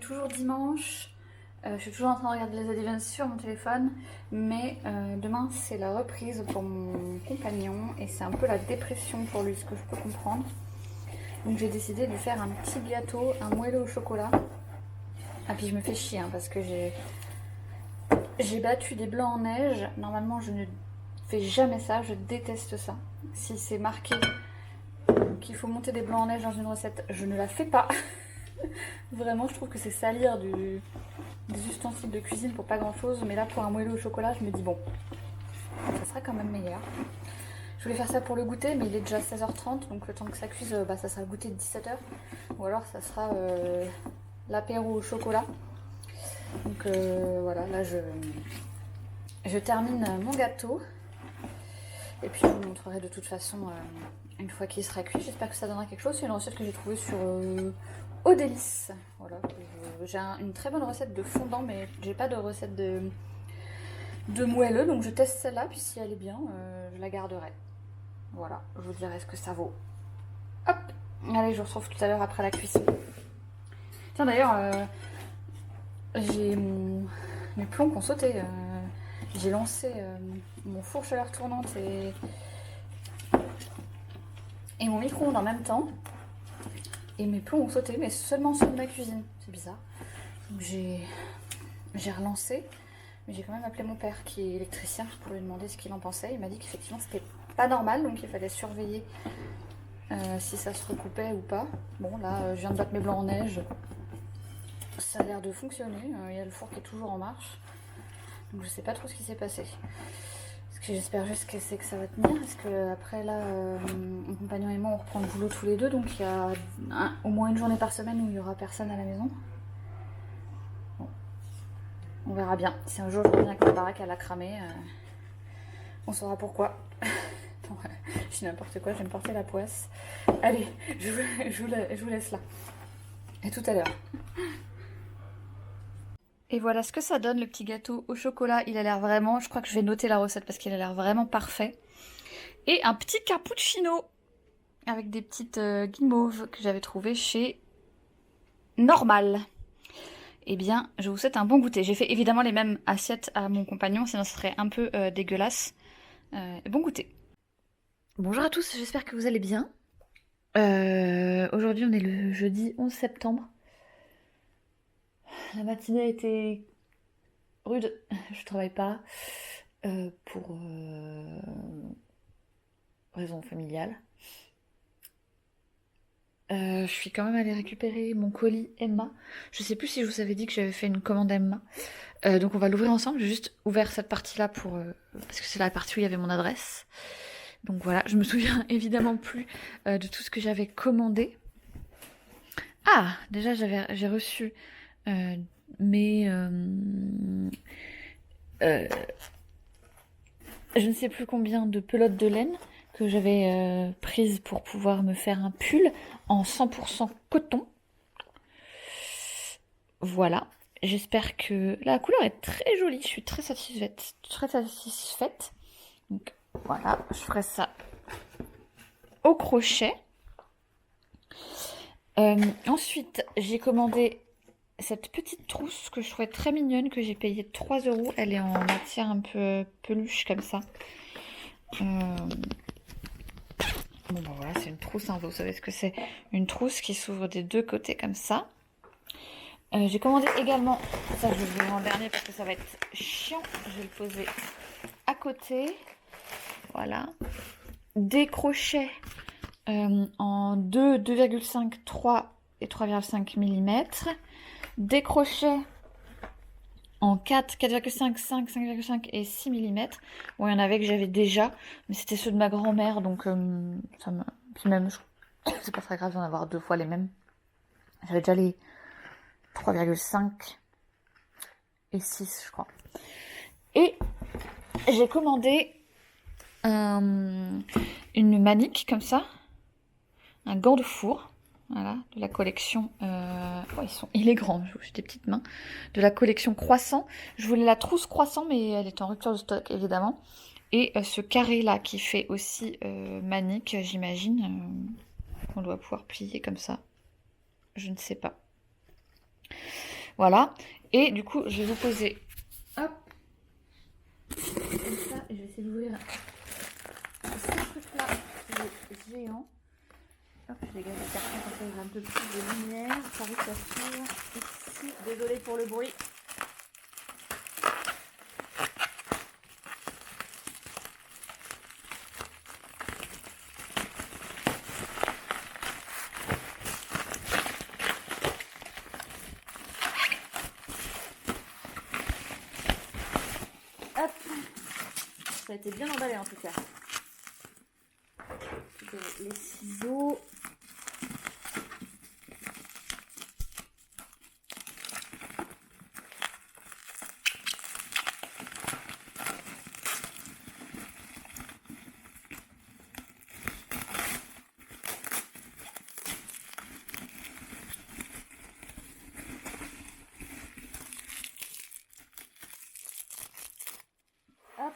toujours dimanche. Je suis toujours en train de regarder les Advents sur mon téléphone. Mais demain, c'est la reprise pour mon compagnon. Et c'est un peu la dépression pour lui, ce que je peux comprendre. Donc j'ai décidé de lui faire un petit gâteau, un moelleux au chocolat. Ah puis je me fais chier hein, parce que j'ai battu des blancs en neige. Normalement, je ne fais jamais ça. Je déteste ça. Si c'est marqué qu'il faut monter des blancs en neige dans une recette, je ne la fais pas. Vraiment, je trouve que c'est salir des ustensiles de cuisine pour pas grand chose. Mais là, pour un moelleux au chocolat, je me dis bon, ça sera quand même meilleur. Je voulais faire ça pour le goûter, mais il est déjà 16h30. Donc le temps que ça cuise, ça sera le goûter de 17h. Ou alors ça sera l'apéro au chocolat. Donc voilà, là je termine mon gâteau. Et puis je vous montrerai de toute façon une fois qu'il sera cuit. J'espère que ça donnera quelque chose. C'est une recette que j'ai trouvée sur Au Délice. Voilà, j'ai une très bonne recette de fondant, mais j'ai pas de recette de moelleux. Donc je teste celle-là, puis si elle est bien, je la garderai. Voilà, je vous dirai ce que ça vaut. Hop, allez, je vous retrouve tout à l'heure après la cuisson. Tiens d'ailleurs, j'ai mes plombs qui ont sauté. J'ai lancé mon four chaleur tournante et mon micro-ondes en même temps. Et mes plombs ont sauté, mais seulement ceux de ma cuisine. C'est bizarre. Donc j'ai relancé. Mais j'ai quand même appelé mon père qui est électricien pour lui demander ce qu'il en pensait. Il m'a dit qu'effectivement c'était pas normal, donc il fallait surveiller si ça se recoupait ou pas. Bon là, je viens de battre mes blancs en neige. Ça a l'air de fonctionner. Il y a le four qui est toujours en marche. Donc je sais pas trop ce qui s'est passé. Ce que j'espère juste que c'est que ça va tenir. Parce que après là, mon compagnon et moi on reprend le boulot tous les deux. Donc il y a au moins une journée par semaine où il y aura personne à la maison. Bon. On verra bien. Si un jour je reviens avec ma baraque, elle a cramé, on saura pourquoi. Je dis n'importe quoi, je vais me porter la poisse. Allez, je vous laisse là. Et tout à l'heure. Et voilà ce que ça donne, le petit gâteau au chocolat. Il a l'air vraiment, je crois que je vais noter la recette parce qu'il a l'air vraiment parfait. Et un petit cappuccino avec des petites guimauves que j'avais trouvé chez Normal. Eh bien, je vous souhaite un bon goûter. J'ai fait évidemment les mêmes assiettes à mon compagnon, sinon ce serait un peu dégueulasse. Bon goûter. Bonjour à tous, j'espère que vous allez bien. Aujourd'hui, on est le jeudi 11 septembre. La matinée a été rude, je travaille pas pour raison familiale. Je suis quand même allée récupérer mon colis Emma. Je sais plus si je vous avais dit que j'avais fait une commande Emma. Donc on va l'ouvrir ensemble. J'ai juste ouvert cette partie-là pour parce que c'est la partie où il y avait mon adresse. Donc voilà, je me souviens évidemment plus de tout ce que j'avais commandé. Ah, déjà j'ai reçu mes je ne sais plus combien de pelotes de laine que j'avais prises pour pouvoir me faire un pull en 100% coton. Voilà, j'espère que la couleur est très jolie, je suis très satisfaite. Donc voilà, je ferai ça au crochet. Ensuite, j'ai commandé cette petite trousse que je trouvais très mignonne, que j'ai payée 3 €. Elle est en matière un peu peluche comme ça. Bon bah voilà, c'est une trousse, hein, vous savez ce que c'est. Une trousse qui s'ouvre des deux côtés comme ça. J'ai commandé également, ça je vais vous le en dernier parce que ça va être chiant, je vais le poser à côté. Voilà. Des crochets en 2, 2,5, 3 et 3,5 mm. Des crochets en 4, 4,5, 5, 5,5 et 6 mm. Bon, il y en avait que j'avais déjà, mais c'était ceux de ma grand-mère, donc ça me... Puis même, c'est pas très grave d'en avoir deux fois les mêmes. J'avais déjà les 3,5 et 6, je crois. Et j'ai commandé une manique comme ça, un gant de four, voilà, de la collection. Il est grand, j'ai des petites mains. De la collection Croissant. Je voulais la trousse Croissant, mais elle est en rupture de stock évidemment. Et ce carré là qui fait aussi manique, j'imagine, qu'on doit pouvoir plier comme ça. Je ne sais pas. Voilà. Et du coup, je vais vous poser, hop, comme ça, et je vais essayer d'ouvrir ce truc-là, qui est géant. Hop, je dégage le carton pour faire un peu plus de lumière. Ça risque à suivre ici. Désolée pour le bruit. Hop, ça a été bien emballé en tout cas. Les ciseaux. Hop.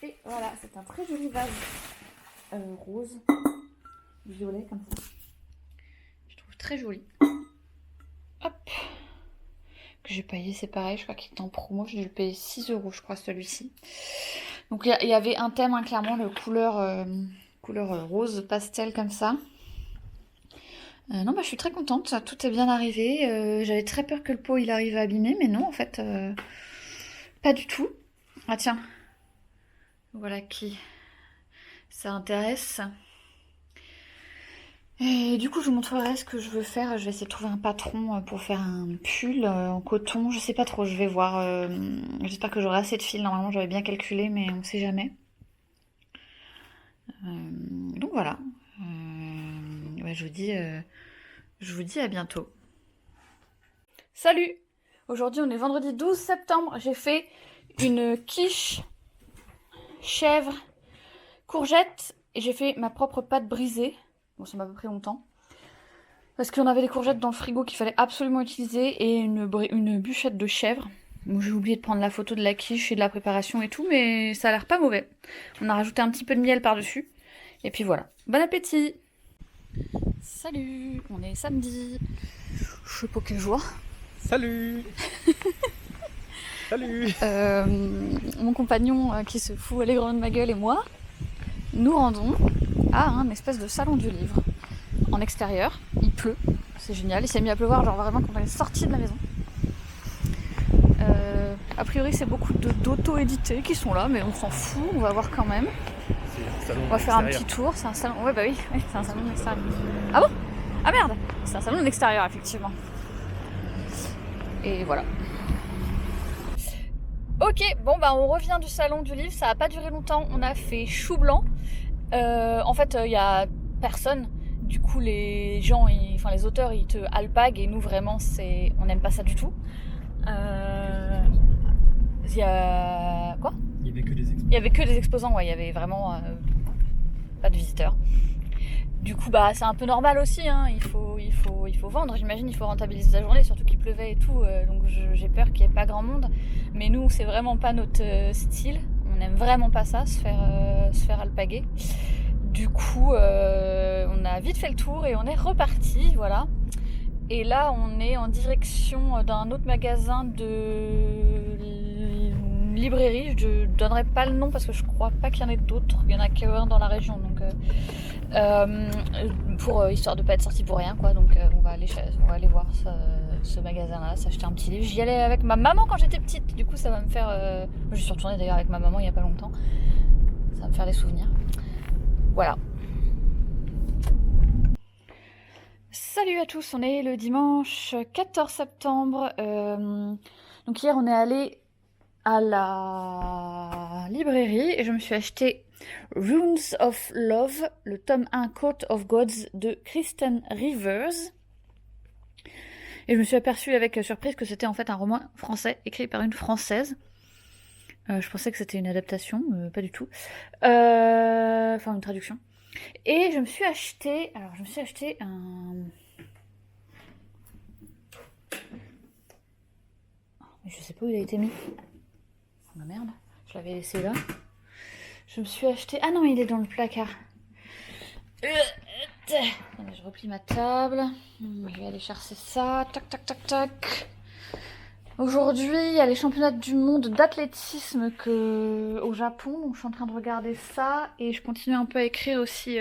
Et voilà, c'est un très joli vase rose, violet comme ça. Je trouve très joli. Hop. Que j'ai payé, c'est pareil, je crois qu'il est en promo, j'ai dû le payer 6 € je crois celui-ci. Donc il y avait un thème, hein, clairement, le couleur rose pastel comme ça. Non, bah je suis très contente, tout est bien arrivé. J'avais très peur que le pot il arrive abîmé, mais non en fait, pas du tout. Ah tiens, voilà qui ça intéresse. Et du coup, je vous montrerai ce que je veux faire. Je vais essayer de trouver un patron pour faire un pull en coton. Je sais pas trop, je vais voir. J'espère que j'aurai assez de fil. Normalement, j'avais bien calculé, mais on sait jamais. Donc voilà. Ouais, je vous dis à bientôt. Salut! Aujourd'hui, on est vendredi 12 septembre. J'ai fait une quiche chèvre courgette et j'ai fait ma propre pâte brisée. Bon, ça m'a pas pris longtemps. Parce qu'on avait des courgettes dans le frigo qu'il fallait absolument utiliser et une bûchette de chèvre. Bon, j'ai oublié de prendre la photo de la quiche et de la préparation et tout, mais ça a l'air pas mauvais. On a rajouté un petit peu de miel par-dessus. Et puis voilà. Bon appétit! Salut! On est samedi. Je sais pas quel jour. Salut. Salut. Mon compagnon qui se fout allègrement de ma gueule et moi, nous rendons à un espèce de salon du livre. En extérieur, il pleut, c'est génial, il s'est mis à pleuvoir genre vraiment quand on est sorti de la maison. A priori c'est beaucoup d'auto-édités qui sont là, mais on s'en fout, on va voir quand même. C'est un salon On va faire un extérieur. petit tour, c'est un salon... Ouais bah oui, c'est un salon extérieur. Ah bon? Ah merde! C'est un salon extérieur effectivement. Et voilà. Ok, bon bah on revient du salon du livre, ça a pas duré longtemps, on a fait chou blanc. En fait, il y a personne. Du coup, les gens, les auteurs, ils te alpaguent et nous, vraiment, on n'aime pas ça du tout. Il y a... Quoi ? Il y avait que des exposants. Il y avait que des exposants, ouais, il y avait vraiment pas de visiteurs. Du coup, bah, c'est un peu normal aussi, hein. Il faut vendre, j'imagine, il faut rentabiliser sa journée, surtout qu'il pleuvait et tout, donc j'ai peur qu'il n'y ait pas grand monde. Mais nous, c'est vraiment pas notre style, on n'aime vraiment pas ça, se faire alpaguer. Du coup, on a vite fait le tour et on est reparti, voilà. Et là, on est en direction d'un autre magasin de librairie. Je ne donnerai pas le nom parce que je crois pas qu'il y en ait d'autres. Il y en a qu'un dans la région, donc histoire de pas être sorti pour rien, quoi. Donc on va aller voir ce magasin-là, s'acheter un petit livre. J'y allais avec ma maman quand j'étais petite. Du coup, ça va me faire. Je suis retournée d'ailleurs avec ma maman il y a pas longtemps. Ça va me faire des souvenirs. Voilà. Salut à tous, on est le dimanche 14 septembre. Donc hier on est allé à la librairie et je me suis acheté Runes of Love, le tome 1 Court of Gods de Kristen Rivers. Et je me suis aperçue avec surprise que c'était en fait un roman français écrit par une Française. Je pensais que c'était une adaptation, pas du tout. Enfin une traduction. Et je me suis acheté... Alors, je me suis acheté un... Je sais pas où il a été mis. Oh ma merde, je l'avais laissé là. Je me suis acheté... Ah non, il est dans le placard. Attendez, je replie ma table. Je vais aller chercher ça. Tac, tac, tac, tac. Aujourd'hui, il y a les championnats du monde d'athlétisme au Japon. Donc, je suis en train de regarder ça. Et je continue un peu à écrire aussi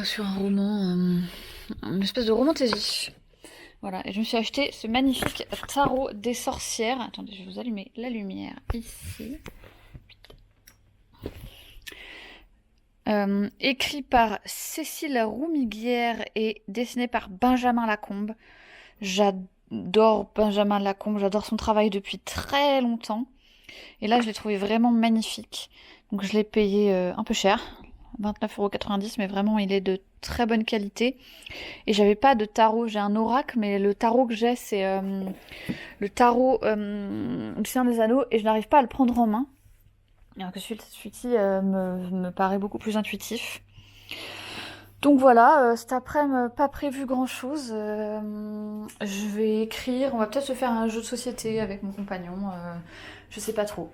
sur un roman. Une espèce de roman-thésie. Voilà, et je me suis acheté ce magnifique tarot des sorcières. Attendez, je vais vous allumer la lumière ici. Écrit par Cécile Roumiguière et dessiné par Benjamin Lacombe. J'adore Benjamin Lacombe, j'adore son travail depuis très longtemps. Et là, je l'ai trouvé vraiment magnifique. Donc je l'ai payé un peu cher, 29,90 €, mais vraiment, il est de très bonne qualité. Et j'avais pas de tarot, j'ai un oracle, mais le tarot que j'ai, c'est le tarot du Seigneur des Anneaux, et je n'arrive pas à le prendre en main. Alors que celui-ci me paraît beaucoup plus intuitif. Donc voilà, cet après-midi, pas prévu grand-chose. Je vais écrire, on va peut-être se faire un jeu de société avec mon compagnon, je sais pas trop.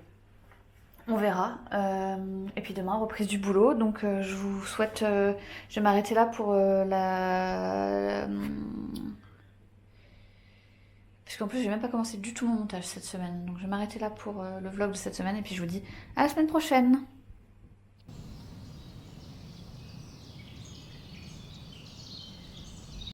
On verra. Et puis demain, reprise du boulot. Donc je vous souhaite... je vais m'arrêter là pour la... Parce qu'en plus, j'ai même pas commencé du tout mon montage cette semaine. Donc je vais m'arrêter là pour le vlog de cette semaine. Et puis je vous dis à la semaine prochaine.